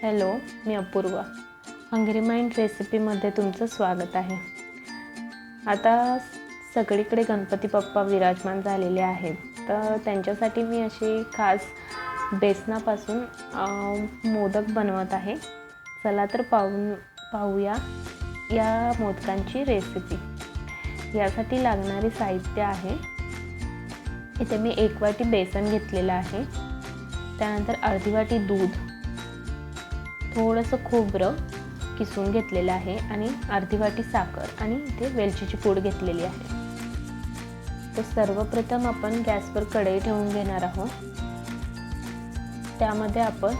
Hello, मी Apurva. Hungry mind रेसिपीमध्ये तुमचं स्वागत आहे. आता सगळीकडे गणपती बाप्पा विराजमान झालेले आहेत, तर त्यांच्यासाठी मी अशी खास बेसनापासून मोदक बनवत आहे. चला तर पाहूया या मोदकांची रेसिपी. यासाठी लागणारे साहित्य आहे. इथे मी 1 वाटी बेसन घेतलेलं आहे. त्यानंतर अर्धी वाटी दूध, थोडंसं खोबरं किसून घेतलेलं आहे आणि अर्धी वाटी साखर आणि इथे वेलचीची पूड घेतलेली आहे. तर सर्वप्रथम आपण गॅसवर कढई ठेवून घेणार आहोत. त्यामध्ये आपण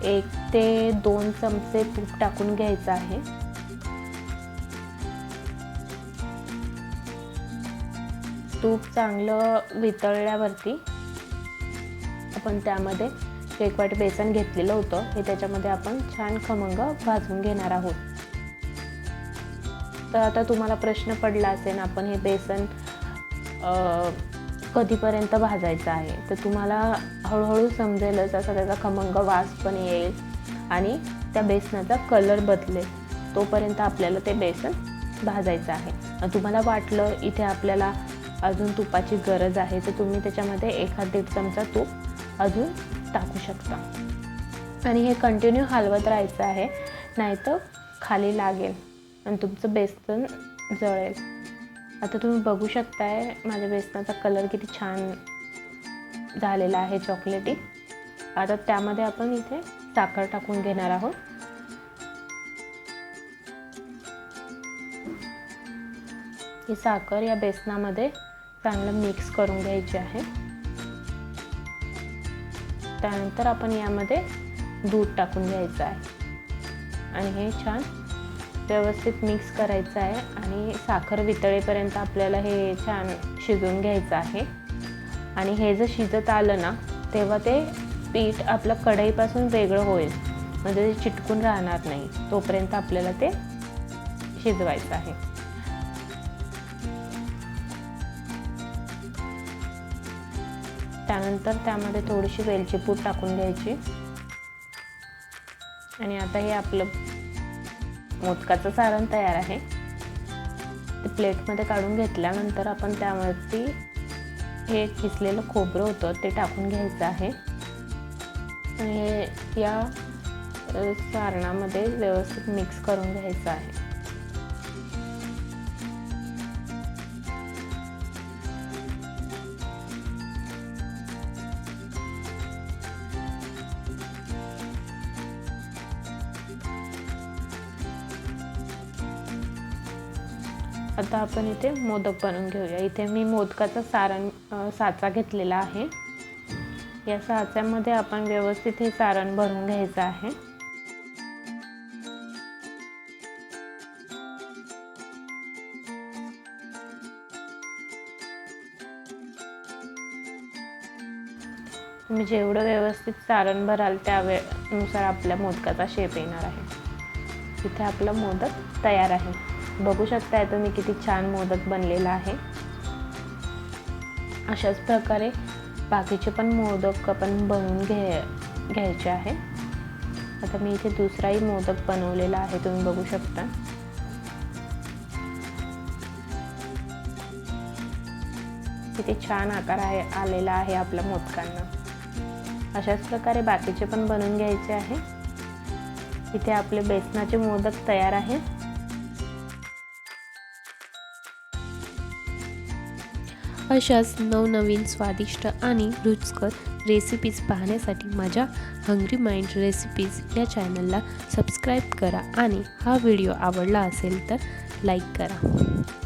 1 ते 2 चमचे तूप टाकून घ्यायचं आहे. तूप चांगलं वितळल्यावरती आपण त्यामध्ये 1 वाटी बेसन घेतलेलं होतं हे त्याच्यामध्ये आपण छान खमंग भाजून घेणार आहोत. तर आता तुम्हाला प्रश्न पडला असेल, आपण हे बेसन कधीपर्यंत भाजायचं आहे. तर तुम्हाला हळूहळू समजेलच, असा त्याचा खमंग वास पण येईल आणि त्या बेसनाचा कलर बदलेल. तोपर्यंत आपल्याला ते बेसन भाजायचं आहे. तुम्हाला वाटलं इथे आपल्याला अजून तुपाची गरज आहे, तर तुम्ही त्याच्यामध्ये 1-1.5 चमचा तूप अजून टाकू शकता आणि हे कंटिन्यू हलवत राहायचं आहे, नाहीतर खाली लागेल आणि तुमचं बेसन जळेल. आता तुम्ही बघू शकताय माझ्या बेसनाचा कलर किती छान झालेला आहे, चॉकलेटी. आता त्यामध्ये आपण इथे साखर टाकून घेणार आहोत. ही साखर या बेसनामध्ये चांगलं मिक्स करून घ्यायची आहे. त्यानंतर आपण यामध्ये दूध टाकून घ्यायचं आहे आणि हे छान व्यवस्थित मिक्स करायचं आहे आणि साखर वितळेपर्यंत आपल्याला हे छान शिजवून घ्यायचं आहे. आणि हे जर शिजत आलं ना, तेव्हा ते पीठ आपलं कढईपासून वेगळं होईल, म्हणजे ते चिटकून राहणार नाही. तोपर्यंत आपल्याला ते शिजवायचं आहे. त्यानंतर त्यामध्ये थोडीशी वेलची पूड टाकून घ्यायची आणि आता हे आपलं मोदकाचं सारण तयार आहे. ते प्लेटमध्ये काढून घेतल्यानंतर आपण त्यावरती हे किसलेलं खोबरं होतं ते टाकून घ्यायचं आहे आणि हे या सारणामध्ये व्यवस्थित मिक्स करून घ्यायचं आहे. आता आपण इथे मोदक बनवून घेऊया. इथे मी मोदकाचा साचा घेतलेला आहे. या साच्यामध्ये आपण व्यवस्थित हे सारण भरून घ्यायचं आहे. तुम्ही जेवढं व्यवस्थित सारण भराल त्यानुसार आपल्या मोदकाचा शेप येणार आहे. इथे आपला मोदक तयार आहे. बघू शकताय तुम्ही किती छान मोदक बनलेला आहे. अशाच प्रकारे बाकीचे पण मोदक आपण बनवून घ्यायचे आहे. आता मी इथे दुसराही मोदक बनवलेला आहे, तुम्ही बघू शकता. किती छान आकार आलेला आहे आपल्या मोदकांना. अशाच प्रकारे बाकीचे पण बनवून घ्यायचे आहे. इथे आपले बेसनाचे मोदक तयार आहेत. अशाच नवनवीन स्वादिष्ट आणि रुचकर रेसिपीज पाहण्यासाठी माझ्या हंग्री माइंड रेसिपीज या चॅनलला सबस्क्राईब करा आणि हा व्हिडिओ आवडला असेल तर लाईक करा.